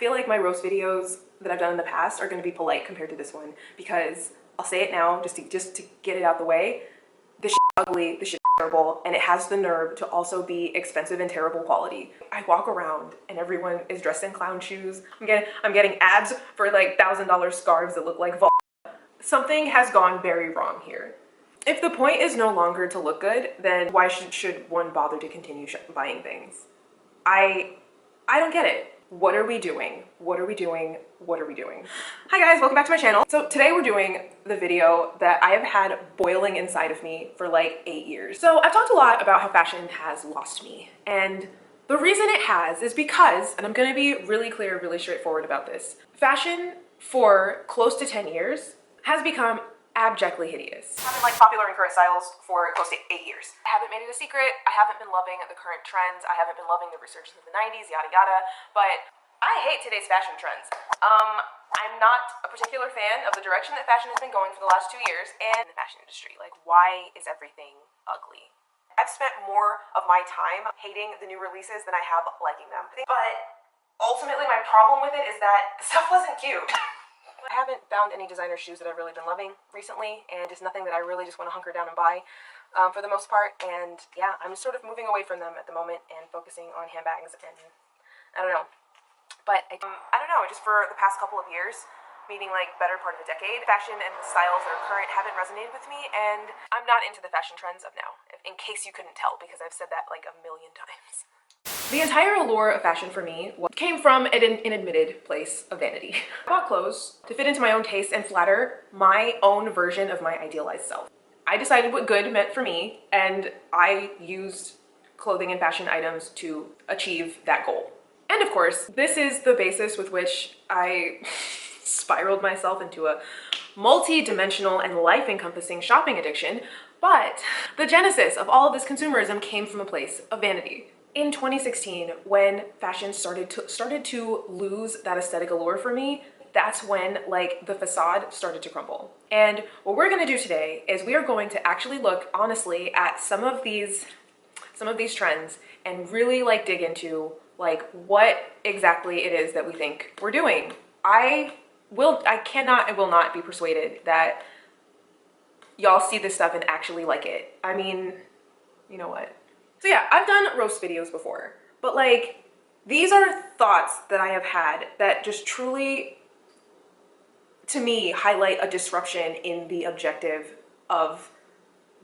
feel like my roast videos that I've done in the past are going to be polite compared to this one, because I'll say it now just to get it out the way. This shit is ugly, this shit is terrible, and it has the nerve to also be expensive and terrible quality. I walk around and everyone is dressed in clown shoes. I'm getting ads for like $1,000 scarves that look like vol. Something has gone very wrong here. If the point is no longer to look good, then why should one bother to continue buying things? I don't get it. What are we doing? What are we doing? What are we doing? Hi guys, welcome back to my channel. So today we're doing the video that I have had boiling inside of me for like 8 years. So I've talked a lot about how fashion has lost me. And the reason it has is because, and I'm gonna be really clear, really straightforward about this, fashion for close to 10 years has become abjectly hideous. I've been like popular and current styles for close to 8 years. I haven't made it a secret. I haven't been loving the current trends. I haven't been loving the resurgence of the 90s, yada yada, but I hate today's fashion trends. I'm not a particular fan of the direction that fashion has been going for the last 2 years and the fashion industry. Like, why is everything ugly? I've spent more of my time hating the new releases than I have liking them. But ultimately my problem with it is that the stuff wasn't cute. I haven't found any designer shoes that I've really been loving recently, and it's nothing that I really just want to hunker down and buy for the most part. And yeah, I'm sort of moving away from them at the moment and focusing on handbags, and I don't know. But I don't know, just for the past couple of years, meaning like better part of a decade, fashion and the styles that are current haven't resonated with me, and I'm not into the fashion trends of now, in case you couldn't tell, because I've said that like a million times. The entire allure of fashion for me came from an admitted place of vanity. I bought clothes to fit into my own taste and flatter my own version of my idealized self. I decided what good meant for me, and I used clothing and fashion items to achieve that goal. And of course, this is the basis with which I spiraled myself into a multi-dimensional and life-encompassing shopping addiction, but the genesis of all of this consumerism came from a place of vanity. In 2016, when fashion started to lose that aesthetic allure for me, that's when like the facade started to crumble. And what we're going to do today is we are going to actually look honestly at some of these trends and really like dig into like what exactly it is that we think we're doing. I cannot and will not be persuaded that y'all see this stuff and actually like it. I mean, you know what? So yeah, I've done roast videos before, but like these are thoughts that I have had that just truly, to me, highlight a disruption in the objective of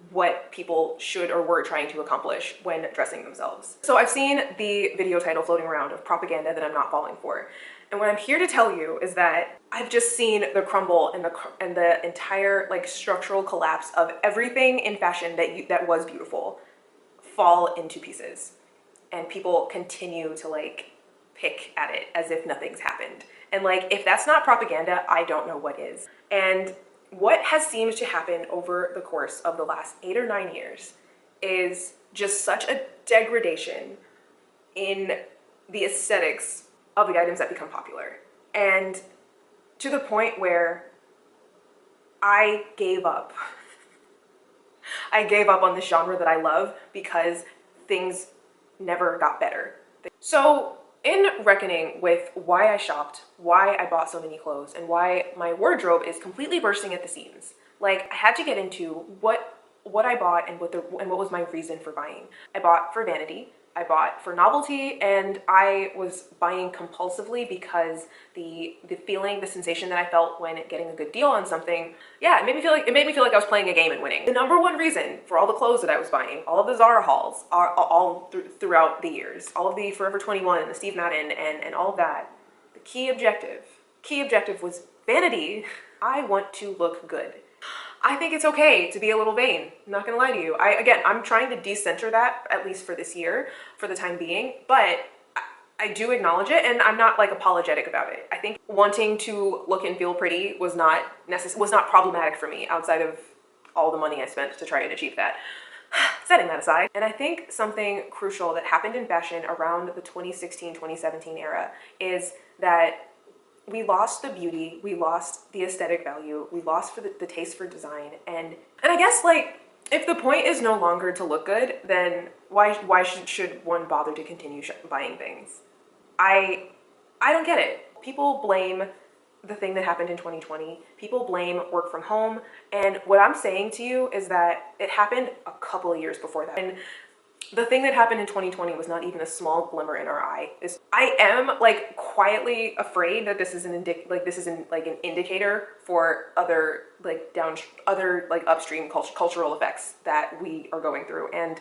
what people should or were trying to accomplish when dressing themselves. So I've seen the video title floating around of propaganda that I'm not falling for. And what I'm here to tell you is that I've just seen the crumble and the entire like structural collapse of everything in fashion that was beautiful fall into pieces, and people continue to like pick at it as if nothing's happened. And like, if that's not propaganda, I don't know what is. And what has seemed to happen over the course of the last 8 or 9 years is just such a degradation in the aesthetics of the items that become popular, and to the point where I gave up. I gave up on this genre that I love because things never got better. So in reckoning with why I shopped, why I bought so many clothes, and why my wardrobe is completely bursting at the seams, like I had to get into what I bought and what was my reason for buying. I bought for vanity, I bought for novelty, and I was buying compulsively because the feeling, the sensation that I felt when getting a good deal on something, yeah, it made me feel like I was playing a game and winning. The number one reason for all the clothes that I was buying, all of the Zara hauls, are throughout the years, all of the Forever 21 and the Steve Madden and all of that, the key objective was vanity. I want to look good. I think it's okay to be a little vain. I'm not gonna lie to you. I'm trying to decenter that, at least for this year, for the time being, but I do acknowledge it, and I'm not like apologetic about it. I think wanting to look and feel pretty was not problematic for me outside of all the money I spent to try and achieve that. Setting that aside, and I think something crucial that happened in fashion around the 2016-2017 era is that we lost the beauty, we lost the aesthetic value, we lost the taste for design, and I guess like if the point is no longer to look good, then why should one bother to continue buying things? I don't get it. People blame the thing that happened in 2020. People blame work from home. And what I'm saying to you is that it happened a couple of years before that. And the thing that happened in 2020 was not even a small glimmer in our eye. I am like quietly afraid that this is an indicator for other upstream cultural effects that we are going through. And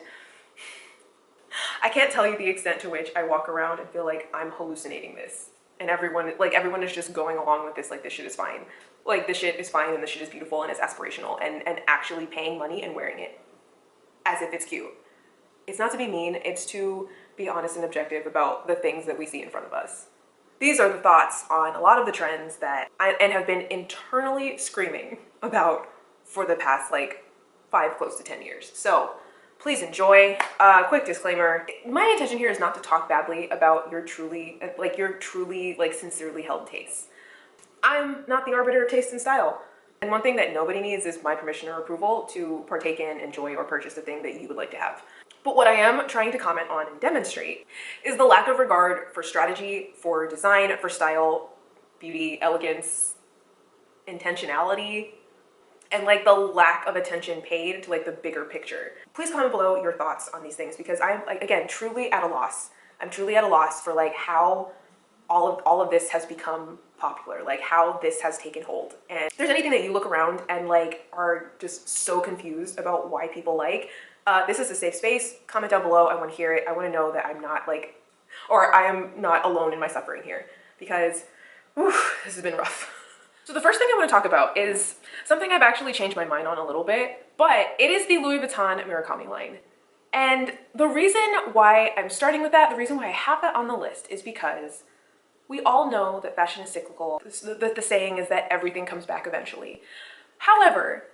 I can't tell you the extent to which I walk around and feel like I'm hallucinating this. And everyone is just going along with this, like this shit is fine. Like this shit is fine and this shit is beautiful and it's aspirational, and actually paying money and wearing it as if it's cute. It's not to be mean, it's to be honest and objective about the things that we see in front of us. These are the thoughts on a lot of the trends that I have been internally screaming about for the past like 5 close to 10 years. So please enjoy. Quick disclaimer, my intention here is not to talk badly about your truly sincerely held tastes. I'm not the arbiter of taste and style. And one thing that nobody needs is my permission or approval to partake in, enjoy, or purchase the thing that you would like to have. But what I am trying to comment on and demonstrate is the lack of regard for strategy, for design, for style, beauty, elegance, intentionality, and like the lack of attention paid to like the bigger picture. Please comment below your thoughts on these things, because I'm like, again, truly at a loss. I'm truly at a loss for like how all of this has become popular, like how this has taken hold. And if there's anything that you look around and like are just so confused about why people like, this is a safe space. Comment down below. I want to hear it. I want to know that I'm not I am not alone in my suffering here, because this has been rough. So the first thing I want to talk about is something I've actually changed my mind on a little bit, but it is the Louis Vuitton Murakami line. And the reason why I'm starting with that, the reason why I have that on the list, is because we all know that fashion is cyclical. The saying is that everything comes back eventually. However,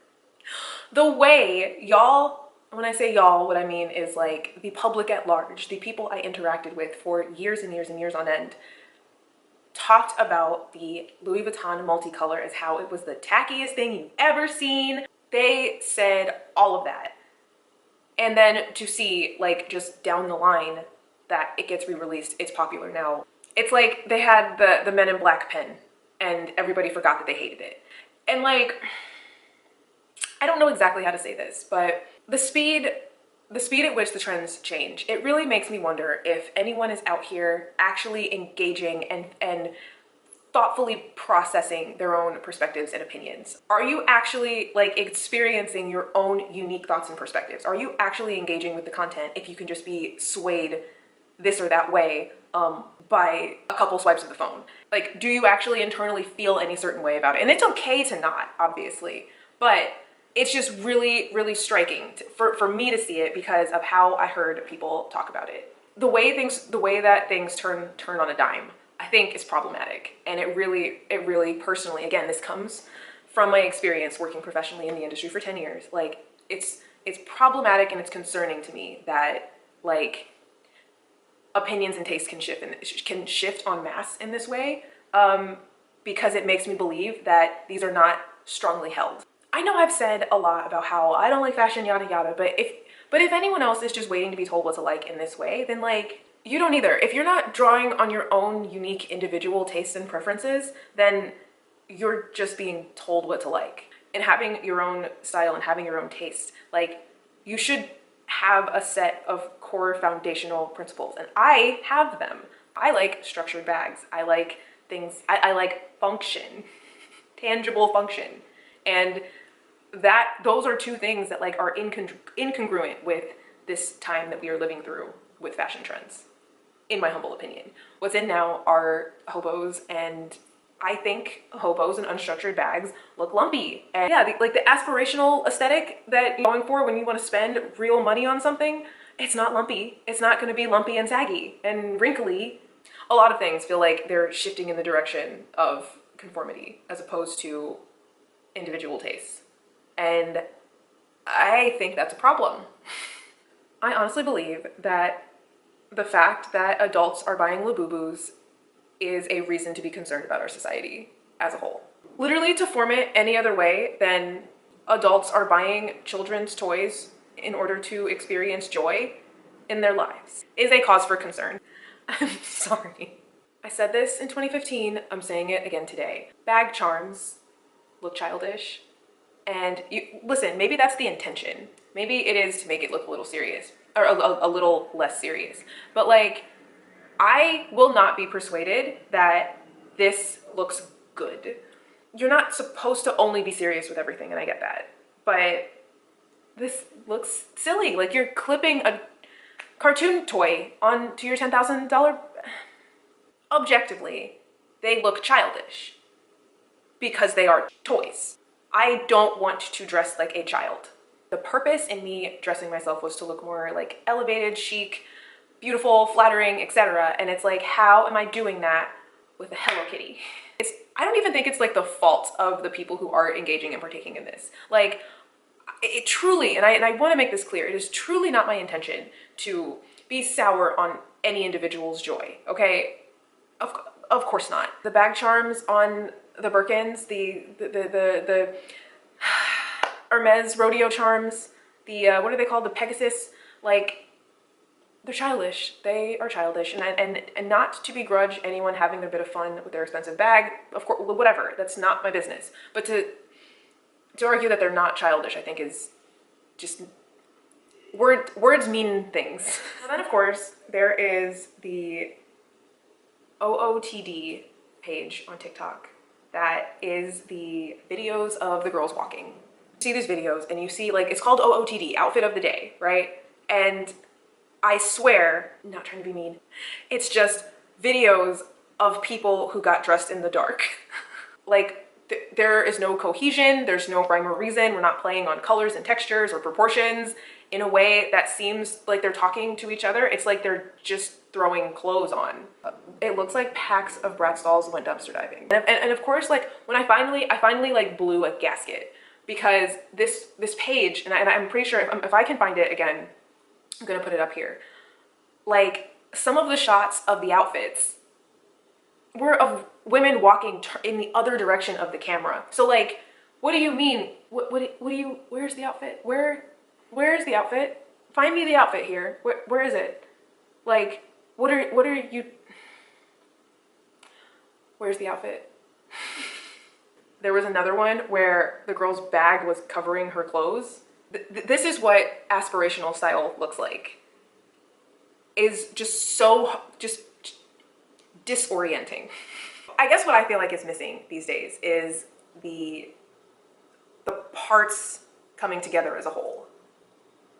the way y'all, when I say y'all, what I mean is like the public at large, the people I interacted with for years and years and years on end, talked about the Louis Vuitton multicolor as how it was the tackiest thing you've ever seen. They said all of that. And then to see like just down the line that it gets re-released, it's popular now. It's like they had the Men in Black pen and everybody forgot that they hated it. And like, I don't know exactly how to say this, but the speed at which the trends change, it really makes me wonder if anyone is out here actually engaging and thoughtfully processing their own perspectives and opinions. Are you actually like experiencing your own unique thoughts and perspectives? Are you actually engaging with the content if you can just be swayed this or that way by a couple swipes of the phone? Like, do you actually internally feel any certain way about it? And it's okay to not, obviously, but it's just really, really striking for me to see it because of how I heard people talk about it. The way that things turn on a dime, I think is problematic. And it really personally, again, this comes from my experience working professionally in the industry for 10 years. Like, it's problematic and it's concerning to me that like opinions and tastes can shift en masse in this way, because it makes me believe that these are not strongly held. I know I've said a lot about how I don't like fashion, yada yada, but if anyone else is just waiting to be told what to like in this way, then like, you don't either. If you're not drawing on your own unique individual tastes and preferences, then you're just being told what to like. And having your own style and having your own taste, like, you should have a set of core foundational principles, and I have them. I like structured bags. I like things, I like function, tangible function. And those are two things that like are incongruent with this time that we are living through with fashion trends, in my humble opinion. What's in now are hobos, and I think hobos and unstructured bags look lumpy. And yeah, the aspirational aesthetic that you're going for when you want to spend real money on something, it's not lumpy. It's not going to be lumpy and saggy and wrinkly. A lot of things feel like they're shifting in the direction of conformity as opposed to individual tastes. And I think that's a problem. I honestly believe that the fact that adults are buying Labubus is a reason to be concerned about our society as a whole. Literally, to form it any other way than adults are buying children's toys in order to experience joy in their lives is a cause for concern. I'm sorry. I said this in 2015, I'm saying it again today. Bag charms look childish. And you listen, maybe that's the intention. Maybe it is to make it look a little serious, or a little less serious. But like, I will not be persuaded that this looks good. You're not supposed to only be serious with everything, and I get that. But this looks silly. Like you're clipping a cartoon toy onto your $10,000. Objectively, they look childish because they are toys. I don't want to dress like a child. The purpose in me dressing myself was to look more like elevated, chic, beautiful, flattering, etc. And it's like, how am I doing that with a Hello Kitty? I don't even think it's like the fault of the people who are engaging and partaking in this. Like, it truly, and I want to make this clear, it is truly not my intention to be sour on any individual's joy, okay? Of course not. The bag charms on the Birkins, the Hermes rodeo charms, the what are they called? The Pegasus, like, they're childish. They are childish, and not to begrudge anyone having a bit of fun with their expensive bag, of course, whatever. That's not my business. But to argue that they're not childish, I think is just words mean things. And then of course there is the OOTD page on TikTok that is the videos of the girls walking. You see these videos and you see, like, it's called OOTD, outfit of the day, right? And I swear, I'm not trying to be mean, it's just videos of people who got dressed in the dark. Like, there is no cohesion, there's no rhyme or reason, we're not playing on colors and textures or proportions in a way that seems like they're talking to each other. It's like they're just throwing clothes on. It looks like packs of Bratz dolls went dumpster diving. And of course, like, when I finally like blew a gasket, because this page, and I'm pretty sure if I can find it again, I'm gonna put it up here. Like, some of the shots of the outfits were of women walking in the other direction of the camera. So like, what do you mean? What do you, where's the outfit? Where's the outfit? Find me the outfit here. Where is it? Like, what are you, where's the outfit? There was another one where the girl's bag was covering her clothes. This is what aspirational style looks like. Is just so, just disorienting. I guess what I feel like is missing these days is the parts coming together as a whole.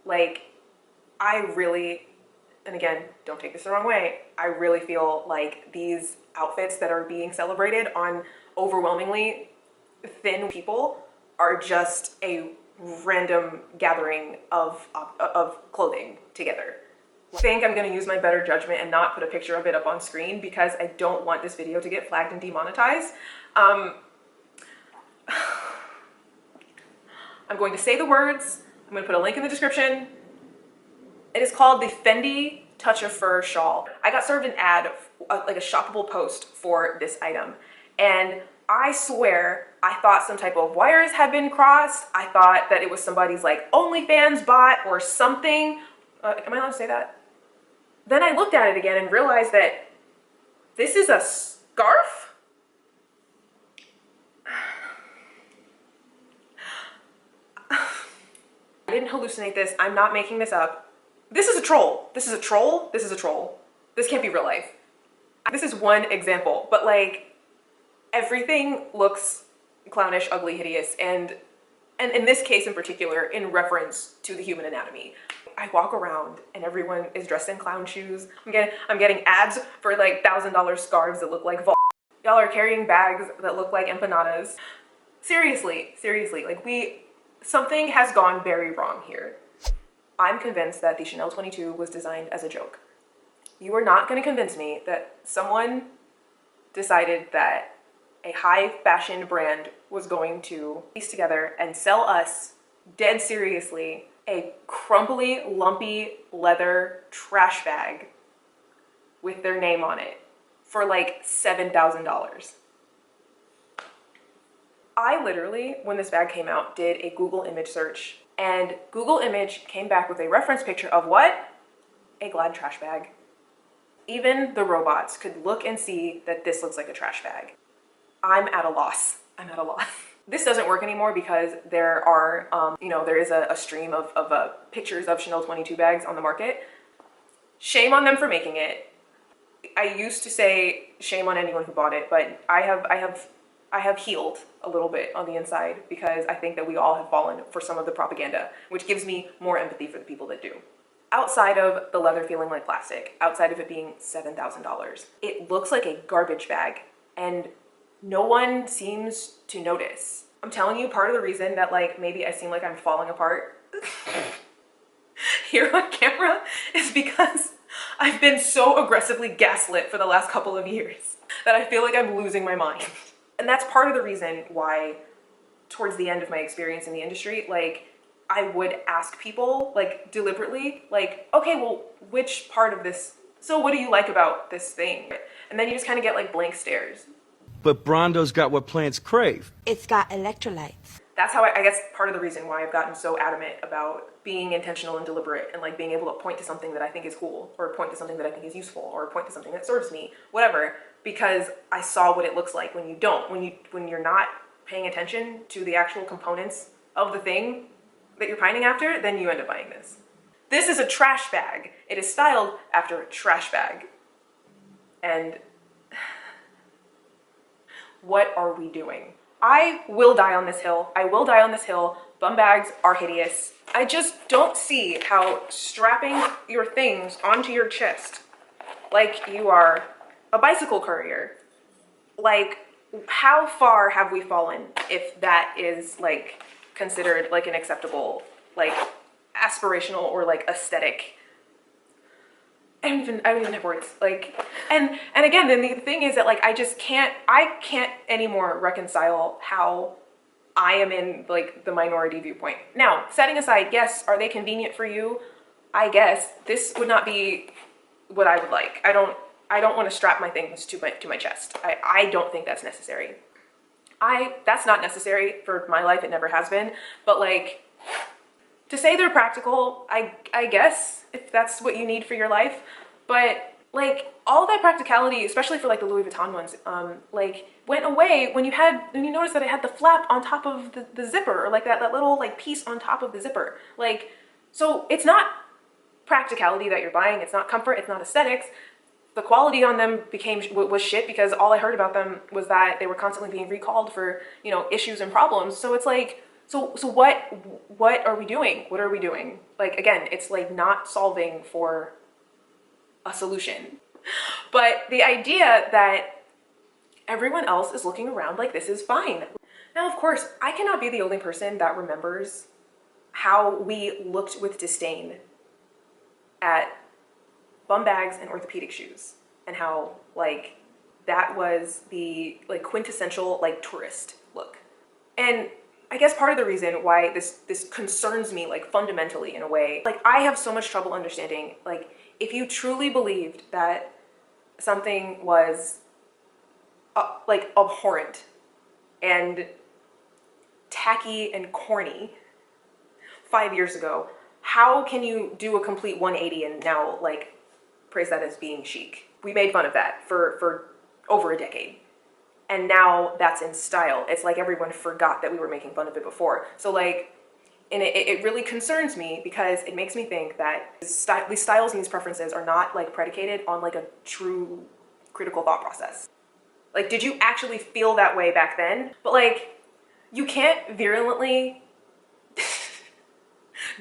Like, I really, and again, don't take this the wrong way, I really feel like these outfits that are being celebrated on overwhelmingly thin people are just a random gathering of clothing together. I think I'm going to use my better judgment and not put a picture of it up on screen because I don't want this video to get flagged and demonetized. I'm going to say the words. I'm going to put a link in the description. It is called the Fendi Touch of Fur Shawl. I got served an ad, like a shoppable post for this item, and I swear I thought some type of wires had been crossed. I thought that it was somebody's like OnlyFans bot or something. Am I allowed to say that? Then I looked at it again and realized that this is a scarf? I didn't hallucinate this. I'm not making this up. This is a troll. This is a troll. This is a troll. This can't be real life. This is one example, but like, everything looks clownish, ugly, hideous, and in this case in particular, in reference to the human anatomy. I walk around and everyone is dressed in clown shoes. I'm getting ads for like $1,000 scarves that look like y'all are carrying bags that look like empanadas. Seriously, like something has gone very wrong here. I'm convinced that the Chanel 22 was designed as a joke. You are not going to convince me that someone decided that a high fashion brand was going to piece together and sell us, dead seriously, a crumbly, lumpy leather trash bag with their name on it for like $7,000. I literally, when this bag came out, did a Google image search, and Google image came back with a reference picture of what? A Glad trash bag. Even the robots could look and see that this looks like a trash bag. I'm at a loss. I'm at a loss. This doesn't work anymore because there are, there is a stream of pictures of Chanel 22 bags on the market. Shame on them for making it. I used to say shame on anyone who bought it, but I have healed a little bit on the inside because I think that we all have fallen for some of the propaganda, which gives me more empathy for the people that do. Outside of the leather feeling like plastic, outside of it being $7,000, it looks like a garbage bag and no one seems to notice. I'm telling you, part of the reason that like maybe I seem like I'm falling apart here on camera is because I've been so aggressively gaslit for the last couple of years that I feel like I'm losing my mind. And that's part of the reason why towards the end of my experience in the industry, like I would ask people like deliberately, like, okay, well, which part of this, so what do you like about this thing? And then you just kind of get like blank stares. But Brondo's got what plants crave. It's got electrolytes. That's how I guess part of the reason why I've gotten so adamant about being intentional and deliberate and like being able to point to something that I think is cool or point to something that I think is useful or point to something that serves me, whatever, because I saw what it looks like when you don't, when you're not paying attention to the actual components of the thing that you're pining after, then you end up buying this. This is a trash bag. It is styled after a trash bag. And what are we doing? I will die on this hill. I will die on this hill. Bum bags are hideous. I just don't see how strapping your things onto your chest like you are a bicycle courier. Like, how far have we fallen if that is like considered like an acceptable, like aspirational or like aesthetic? I don't even have words. Like, and again, then the thing is that like I can't anymore reconcile how I am in like the minority viewpoint. Now, setting aside, yes, are they convenient for you? I guess this would not be what I would like. I don't want to strap my things to my chest. I don't think that's necessary. That's not necessary for my life. It never has been. But like, to say they're practical, I guess, if that's what you need for your life. But like all that practicality, especially for like the Louis Vuitton ones, like went away when you noticed that it had the flap on top of the zipper, or like that little like piece on top of the zipper. Like, so it's not practicality that you're buying. It's not comfort. It's not aesthetics. The quality on them was shit because all I heard about them was that they were constantly being recalled for, issues and problems. So it's like, so what are we doing? What are we doing? Like, again, it's like not solving for a solution. But the idea that everyone else is looking around like this is fine. Now, of course, I cannot be the only person that remembers how we looked with disdain at bum bags and orthopedic shoes and how like that was the like quintessential like tourist look. And I guess part of the reason why this concerns me like fundamentally in a way, like I have so much trouble understanding, like if you truly believed that something was like abhorrent and tacky and corny 5 years ago, how can you do a complete 180 and now like praise that as being chic? We made fun of that for over a decade. And now that's in style. It's like everyone forgot that we were making fun of it before. So like, and it really concerns me because it makes me think that these styles and these preferences are not like predicated on like a true critical thought process. Like, did you actually feel that way back then? But like, you can't virulently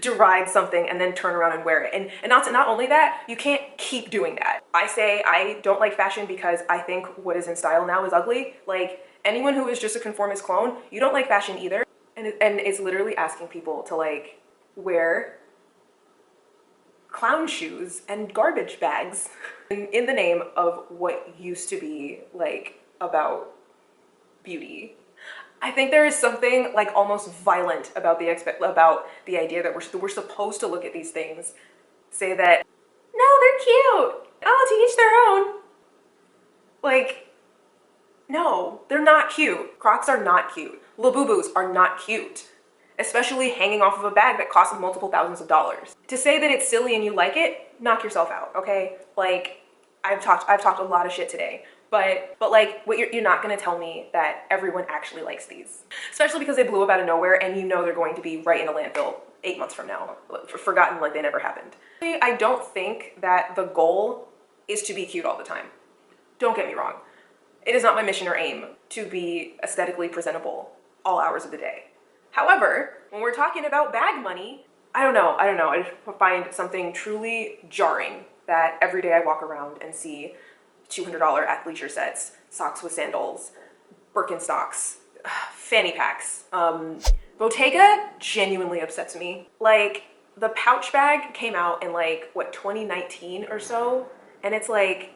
deride something and then turn around and wear it. And not only that, you can't keep doing that. I say I don't like fashion because I think what is in style now is ugly. Like, anyone who is just a conformist clone, you don't like fashion either. And it's literally asking people to like wear clown shoes and garbage bags in the name of what used to be like about beauty. I think there is something like almost violent about the idea that we're supposed to look at these things, say that, no, they're cute. Oh, to each their own. Like, no, they're not cute. Crocs are not cute. Labubus are not cute, especially hanging off of a bag that costs multiple thousands of dollars. To say that it's silly and you like it, knock yourself out, okay? Like, I've talked a lot of shit today, but like, what you're not gonna tell me that everyone actually likes these, especially because they blew up out of nowhere, and you know they're going to be right in a landfill 8 months from now, forgotten like they never happened. I don't think that the goal is to be cute all the time. Don't get me wrong. It is not my mission or aim to be aesthetically presentable all hours of the day. However, when we're talking about bag money, I don't know. I just find something truly jarring that every day I walk around and see $200 athleisure sets, socks with sandals, Birkenstocks, fanny packs. Bottega genuinely upsets me. Like, the pouch bag came out in like, what, 2019 or so? And it's like,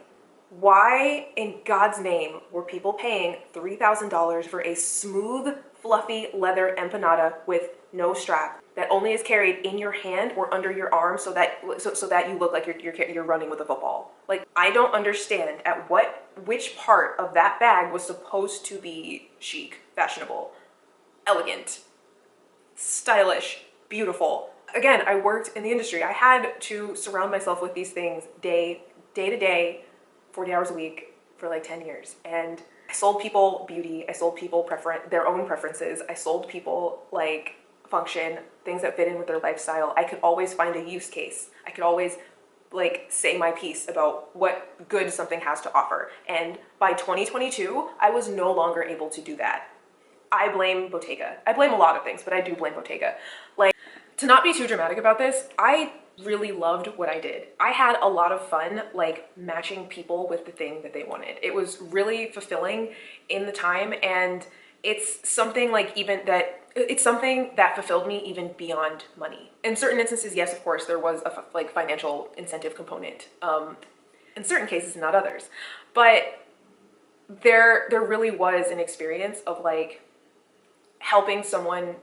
why in God's name were people paying $3,000 for a smooth, fluffy leather empanada with no strap that only is carried in your hand or under your arm so that you look like you're running with a football? Like, I don't understand which part of that bag was supposed to be chic, fashionable, elegant, stylish, beautiful. Again, I worked in the industry. I had to surround myself with these things day to day, 40 hours a week for like 10 years. And I sold people beauty. I sold people their own preferences. I sold people like function, things that fit in with their lifestyle. I could always find a use case. I could always like say my piece about what good something has to offer. And by 2022, I was no longer able to do that. I blame Bottega. I blame a lot of things, but I do blame Bottega. Like, to not be too dramatic about this, I really loved what I did. I had a lot of fun like matching people with the thing that they wanted. It was really fulfilling in the time, and it's something that fulfilled me even beyond money. In certain instances, yes, of course, there was a like financial incentive component. In certain cases, not others. But there really was an experience of like helping someone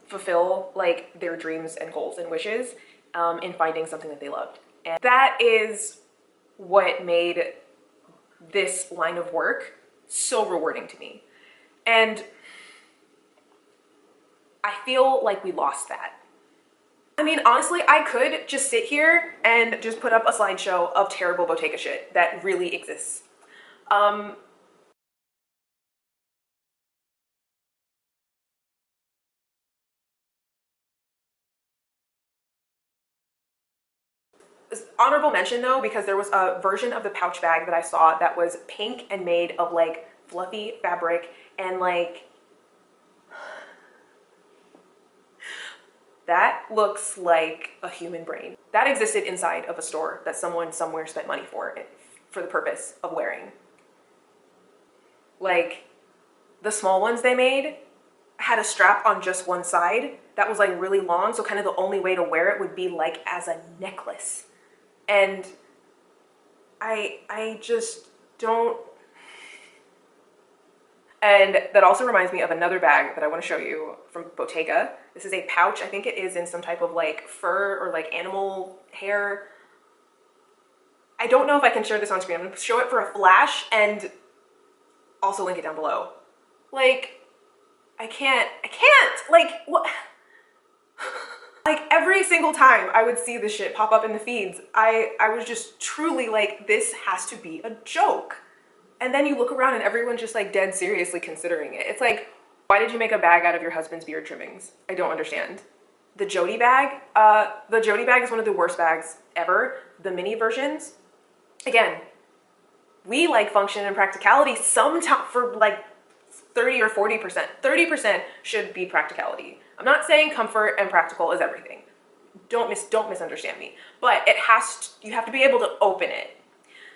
fulfill like their dreams and goals and wishes in finding something that they loved. And that is what made this line of work so rewarding to me. And I feel like we lost that. I mean, honestly, I could just sit here and just put up a slideshow of terrible Bottega shit that really exists. Honorable mention though, because there was a version of the pouch bag that I saw that was pink and made of like fluffy fabric and like, that looks like a human brain. That existed inside of a store that someone somewhere spent money for the purpose of wearing. Like, the small ones they made had a strap on just one side that was like really long, so kind of the only way to wear it would be like as a necklace. And I just don't. And that also reminds me of another bag that I want to show you from Bottega. This is a pouch. I think it is in some type of like fur or like animal hair. I don't know if I can share this on screen. I'm going to show it for a flash and also link it down below. Like, I can't, like, what? Like, every single time I would see this shit pop up in the feeds, I was just truly like, this has to be a joke. And then you look around and everyone's just like dead seriously considering it. It's like, why did you make a bag out of your husband's beard trimmings? I don't understand. The Jody bag is one of the worst bags ever. The mini versions, again, we like function and practicality sometimes for like 30 or 40%. 30% should be practicality. I'm not saying comfort and practical is everything. Don't misunderstand me. But you have to be able to open it.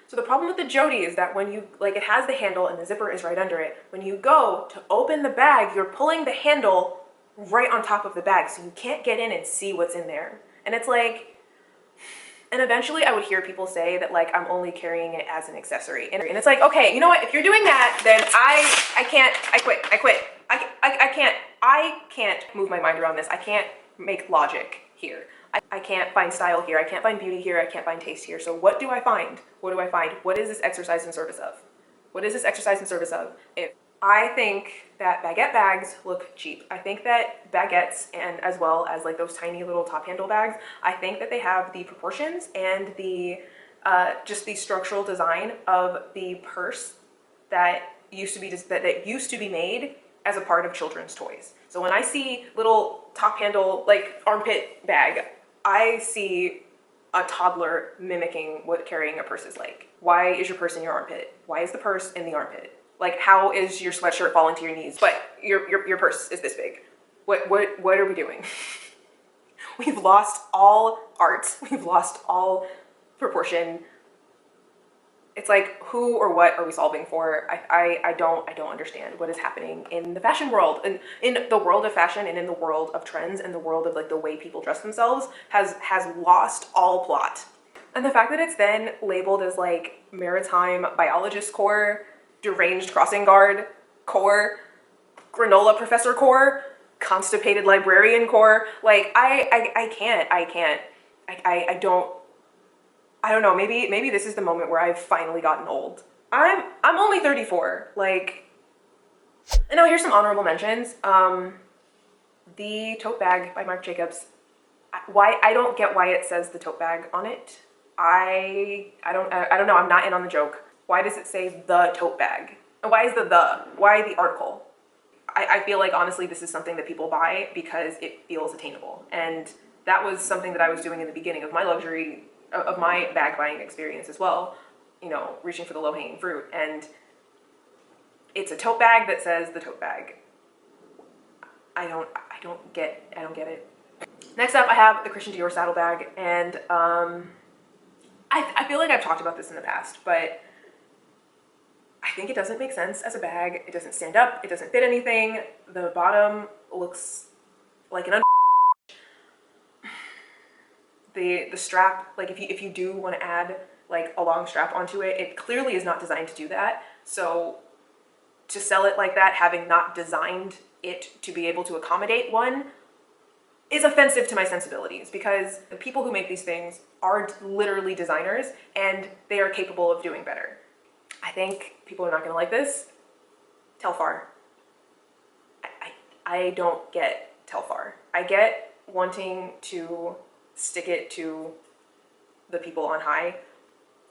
So the problem with the Jody is that when you, like, it has the handle and the zipper is right under it. When you go to open the bag, you're pulling the handle right on top of the bag, so you can't get in and see what's in there. And it's like, and eventually I would hear people say that like, I'm only carrying it as an accessory. And it's like, okay, you know what? If you're doing that, then I quit. I can't move my mind around this. I can't make logic here. I can't find style here. I can't find beauty here. I can't find taste here. So what do I find? What do I find? What is this exercise in service of? What is this exercise in service of? If I think that baguette bags look cheap. I think that baguettes, and as well as like those tiny little top handle bags, I think that they have the proportions and the just the structural design of the purse that used to be that used to be made as a part of children's toys. So when I see little top handle, like armpit bag, I see a toddler mimicking what carrying a purse is like. Why is your purse in your armpit? Why is the purse in the armpit? Like, how is your sweatshirt falling to your knees, but your purse is this big? What are we doing? We've lost all art. We've lost all proportion. It's like, who or what are we solving for? I don't understand what is happening in the fashion world, and in the world of fashion, and in the world of trends, and the world of like the way people dress themselves has lost all plot. And the fact that it's then labeled as like maritime biologist core, deranged crossing guard core, granola professor core, constipated librarian core, like I don't know, maybe this is the moment where I've finally gotten old. I'm only 34, like, and now here's some honorable mentions. The tote bag by Marc Jacobs. I don't get why it says the tote bag on it. I don't know, I'm not in on the joke. Why does it say the tote bag? And why is why the article? I feel like honestly this is something that people buy because it feels attainable. And that was something that I was doing in the beginning of my bag buying experience as well, you know, reaching for the low-hanging fruit. And it's a tote bag that says the tote bag. I don't get it. Next up, I have the Christian Dior saddlebag, and I feel like I've talked about this in the past, but I think it doesn't make sense as a bag. It doesn't stand up. It doesn't fit anything. The bottom looks like an the strap, like if you do want to add like a long strap onto it, it clearly is not designed to do that. So to sell it like that, having not designed it to be able to accommodate one, is offensive to my sensibilities, because the people who make these things are literally designers and they are capable of doing better. I think people are not going to like this. Telfar. I don't get Telfar. I get wanting to stick it to the people on high,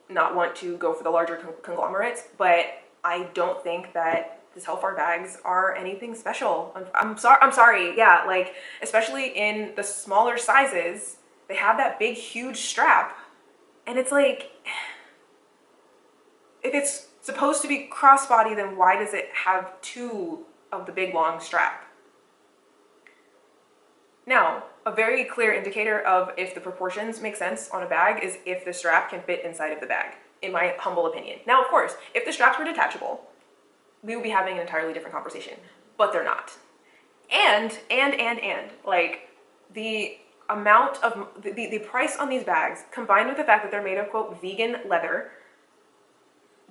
not want to go for the larger conglomerates, but I don't think that the Telfar bags are anything special. I'm sorry, yeah, like, especially in the smaller sizes, they have that big, huge strap, and it's like, if it's supposed to be crossbody, then why does it have two of the big, long strap? Now, a very clear indicator of if the proportions make sense on a bag is if the strap can fit inside of the bag, in my humble opinion. Now, of course, if the straps were detachable, we would be having an entirely different conversation, but they're not. And, like, the amount of, the price on these bags, combined with the fact that they're made of, quote, vegan leather,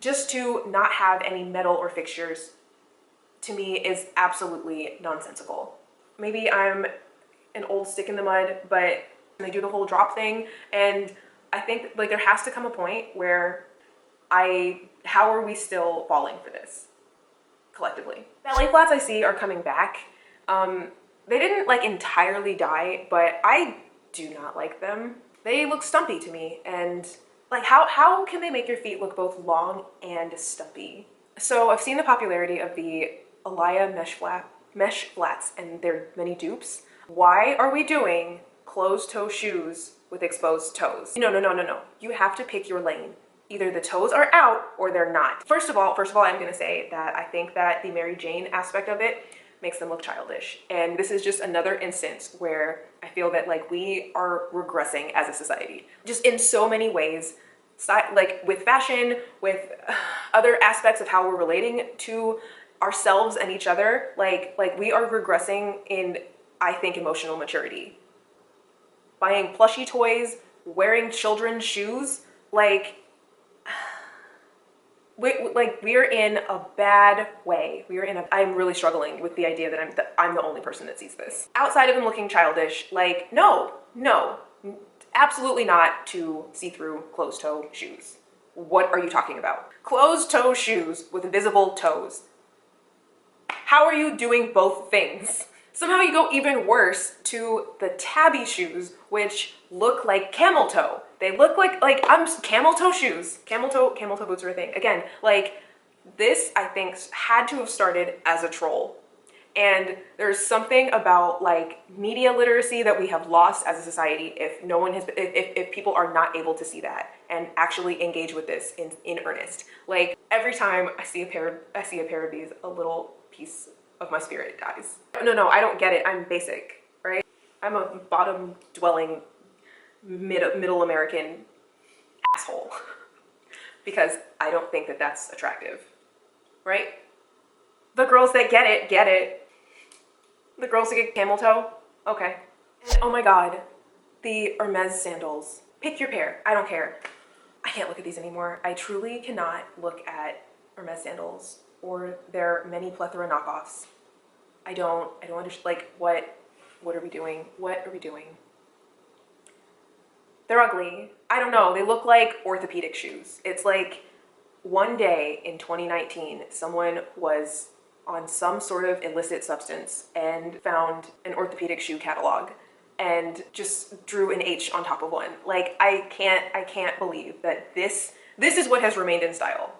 just to not have any metal or fixtures, to me is absolutely nonsensical. Maybe I'm an old stick in the mud, but they do the whole drop thing, and I think like there has to come a point where how are we still falling for this collectively? Ballet flats I see are coming back. They didn't like entirely die, but I do not like them. They look stumpy to me, and like how can they make your feet look both long and stumpy? So I've seen the popularity of the Alaya mesh flats and their many dupes. Why are we doing closed-toe shoes with exposed toes? No. You have to pick your lane. Either the toes are out or they're not. First of all, I'm gonna say that I think that the Mary Jane aspect of it makes them look childish. And this is just another instance where I feel that like we are regressing as a society. Just in so many ways, like with fashion, with other aspects of how we're relating to ourselves and each other, like we are regressing in, I think, emotional maturity. Buying plushy toys, wearing children's shoes, like we're in a bad way. I'm really struggling with the idea that I'm the only person that sees this. Outside of them looking childish, like, no, absolutely not to see-through closed-toe shoes. What are you talking about? Closed-toe shoes with visible toes. How are you doing both things? Somehow you go even worse to the tabby shoes, which look like camel toe. They look like I'm camel toe shoes. Camel toe boots are a thing. Again, like this I think had to have started as a troll. And there's something about like media literacy that we have lost as a society if no one has, if people are not able to see that and actually engage with this in earnest. Like every time I see a pair of these, a little piece of my spirit dies. No, I don't get it. I'm basic, right? I'm a bottom dwelling middle American asshole because I don't think that that's attractive, right? The girls that get it, get it. The girls that get camel toe, okay. And oh my God, the Hermes sandals. Pick your pair, I don't care. I can't look at these anymore. I truly cannot look at Hermes sandals or their many plethora knockoffs. I don't understand, like what are we doing? What are we doing? They're ugly. I don't know, they look like orthopedic shoes. It's like one day in 2019, someone was on some sort of illicit substance and found an orthopedic shoe catalog and just drew an H on top of one. Like I can't believe that this is what has remained in style.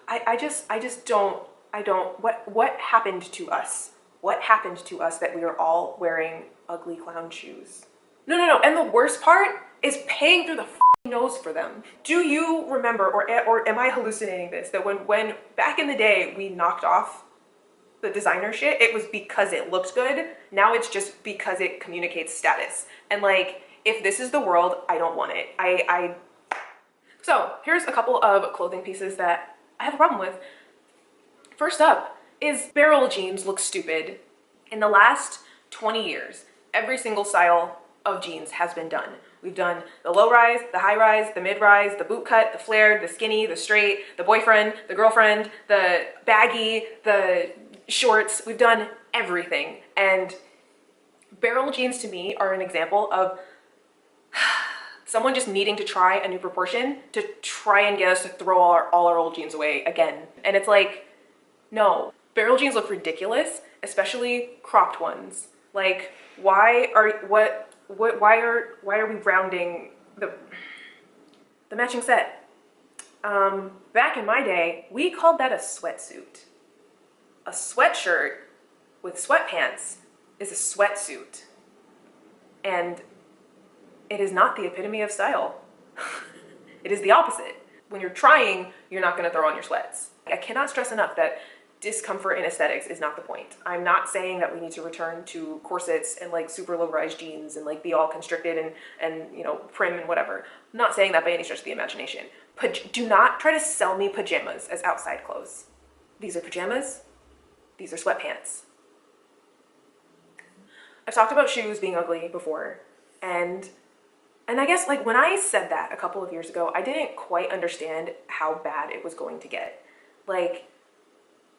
I just don't, what happened to us? What happened to us that we are all wearing ugly clown shoes? No, and the worst part is paying through the nose for them. Do you remember, or am I hallucinating this, that when back in the day we knocked off the designer shit, it was because it looked good. Now it's just because it communicates status. And like, if this is the world, I don't want it. So here's a couple of clothing pieces that I have a problem with. First up is barrel jeans look stupid. In the last 20 years, every single style of jeans has been done. We've done the low rise, the high rise, the mid rise, the boot cut, the flared, the skinny, the straight, the boyfriend, the girlfriend, the baggy, the shorts. We've done everything. And barrel jeans to me are an example of someone just needing to try a new proportion to try and get us to throw all our old jeans away again. And it's like, no, barrel jeans look ridiculous, especially cropped ones. Like, why are we rounding the matching set? Back in my day, we called that a sweatsuit. A sweatshirt with sweatpants is a sweatsuit. And it is not the epitome of style. It is the opposite. When you're trying, you're not gonna throw on your sweats. I cannot stress enough that discomfort in aesthetics is not the point. I'm not saying that we need to return to corsets and like super low-rise jeans and like be all constricted and you know, prim and whatever. I'm not saying that by any stretch of the imagination. Do not try to sell me pajamas as outside clothes. These are pajamas. These are sweatpants. I've talked about shoes being ugly before, and I guess like when I said that a couple of years ago, I didn't quite understand how bad it was going to get. Like,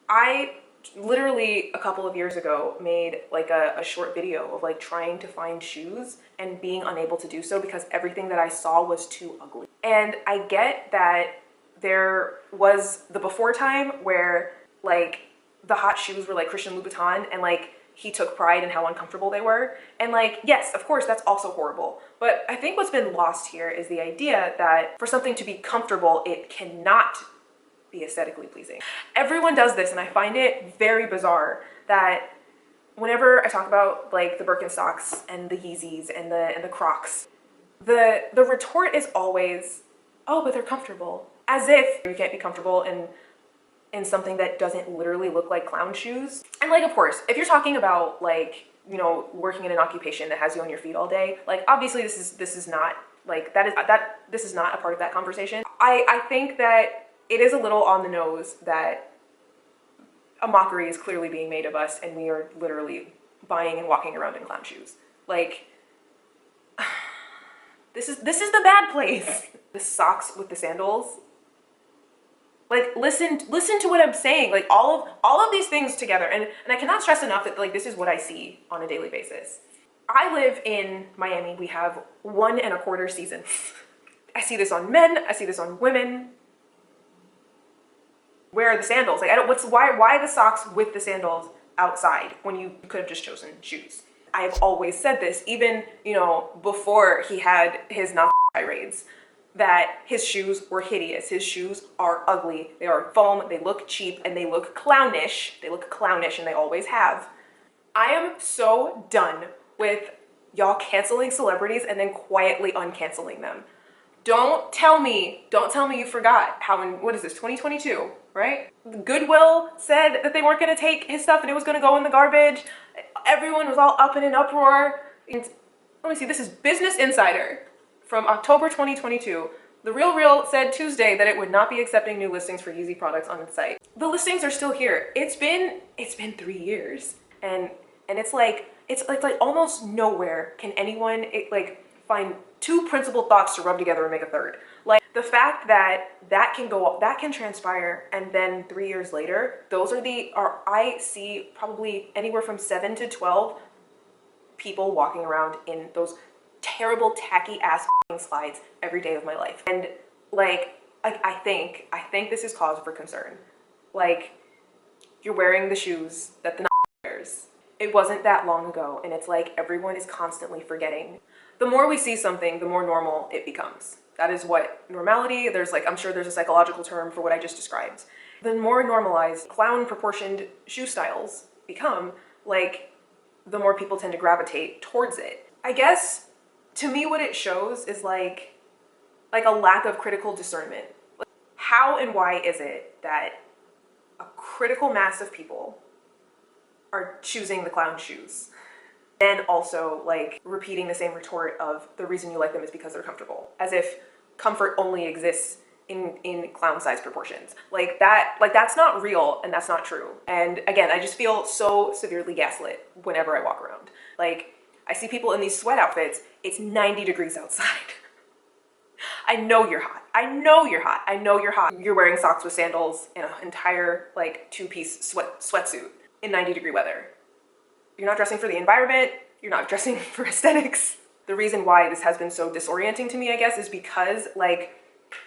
I literally a couple of years ago made like a short video of like trying to find shoes and being unable to do so because everything that I saw was too ugly. And I get that there was the before time where like the hot shoes were like Christian Louboutin and like he took pride in how uncomfortable they were. And like, yes, of course, that's also horrible. But I think what's been lost here is the idea that for something to be comfortable, it cannot be aesthetically pleasing. Everyone does this, and I find it very bizarre that whenever I talk about like the Birkenstocks and the Yeezys and the Crocs, the retort is always, oh, but they're comfortable. As if you can't be comfortable in something that doesn't literally look like clown shoes. And like, of course, if you're talking about like, you know, working in an occupation that has you on your feet all day, like obviously this is not like this is not a part of that conversation. I think that it is a little on the nose that a mockery is clearly being made of us and we are literally buying and walking around in clown shoes. Like, this is the bad place. The socks with the sandals. Like, listen to what I'm saying. Like all of these things together, and I cannot stress enough that like this is what I see on a daily basis. I live in Miami. We have 1 1/4 seasons. I see this on men. I see this on women. Where are the sandals? Like, why the socks with the sandals outside when you could have just chosen shoes? I've always said this, even, you know, before he had his not tirades that his shoes were hideous. His shoes are ugly. They are foam, they look cheap, and they look clownish. They look clownish, and they always have. I am so done with y'all canceling celebrities and then quietly uncanceling them. Don't tell me you forgot how in, what is this, 2022, right? Goodwill said that they weren't gonna take his stuff and it was gonna go in the garbage. Everyone was all up in an uproar. And let me see, this is Business Insider from October 2022. The Real said Tuesday that it would not be accepting new listings for Yeezy products on its site. The listings are still here. It's been 3 years. And it's like almost nowhere can anyone find two principal thoughts to rub together and make a third. Like the fact that that can transpire, and then 3 years later, I see probably anywhere from 7 to 12 people walking around in those terrible tacky ass slides every day of my life. And I think this is cause for concern. Like, you're wearing the shoes that the wears. It wasn't that long ago, and it's like everyone is constantly forgetting. The more we see something, the more normal it becomes. That is what normality, I'm sure there's a psychological term for what I just described. The more normalized clown proportioned shoe styles become, the more people tend to gravitate towards it. I guess, to me, what it shows is like a lack of critical discernment. How and why is it that a critical mass of people are choosing the clown shoes? Then also repeating the same retort of the reason you like them is because they're comfortable, as if comfort only exists in clown size proportions. That's not real, and that's not true. And again, I just feel so severely gaslit whenever I walk around. I see people in these sweat outfits, it's 90 degrees outside. I know you're hot. I know you're hot. I know you're hot. You're wearing socks with sandals and an entire two-piece sweatsuit in 90-degree weather. You're not dressing for the environment. You're not dressing for aesthetics. The reason why this has been so disorienting to me, I guess, is because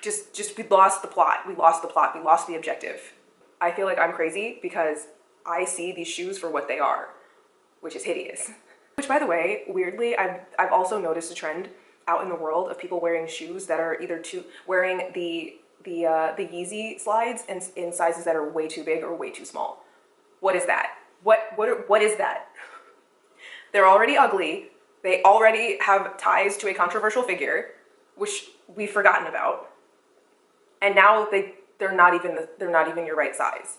just we lost the plot. We lost the plot. We lost the objective. I feel like I'm crazy because I see these shoes for what they are, which is hideous. Which, by the way, weirdly, I've also noticed a trend out in the world of people wearing shoes that are either wearing the Yeezy slides in sizes that are way too big or way too small. What is that? What is that? They're already ugly. They already have ties to a controversial figure, which we've forgotten about. And now they're not even your right size.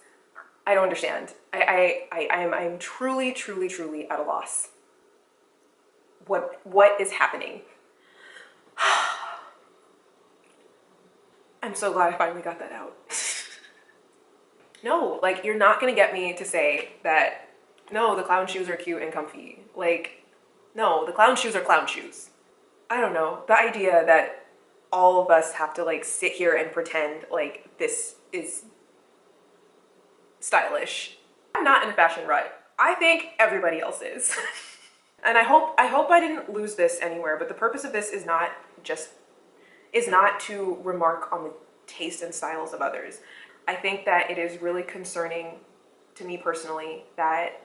I don't understand. I'm truly at a loss. What is happening? I'm so glad I finally got that out. No, you're not gonna get me to say that, no, the clown shoes are cute and comfy. No, the clown shoes are clown shoes. I don't know, the idea that all of us have to sit here and pretend this is stylish. I'm not in a fashion rut. I think everybody else is. And I hope I didn't lose this anywhere, but the purpose of this is not to remark on the taste and styles of others. I think that it is really concerning to me personally that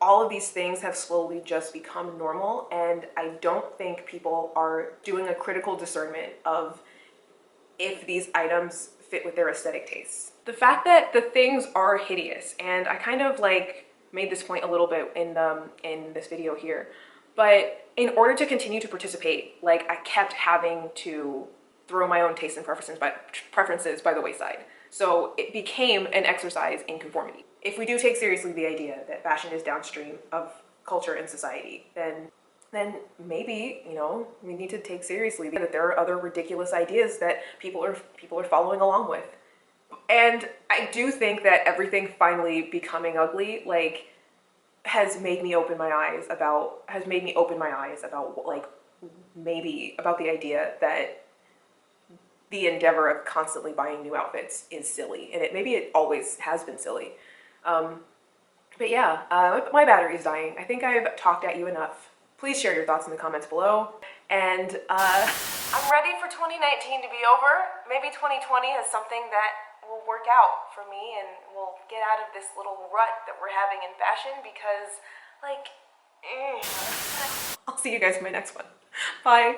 all of these things have slowly just become normal, and I don't think people are doing a critical discernment of if these items fit with their aesthetic tastes. The fact that the things are hideous, and I kind of made this point a little bit in this video here, but in order to continue to participate, I kept having to throw my own tastes and preferences by the wayside. So it became an exercise in conformity. If we do take seriously the idea that fashion is downstream of culture and society, then maybe, we need to take seriously that there are other ridiculous ideas that people are following along with. And I do think that everything finally becoming ugly, has made me open my eyes about maybe about the idea that the endeavor of constantly buying new outfits is silly, and maybe it always has been silly. But yeah, my battery's dying. I think I've talked at you enough. Please share your thoughts in the comments below. And I'm ready for 2019 to be over. Maybe 2020 is something that will work out for me, and we'll get out of this little rut that we're having in fashion because, I'll see you guys in my next one. Bye.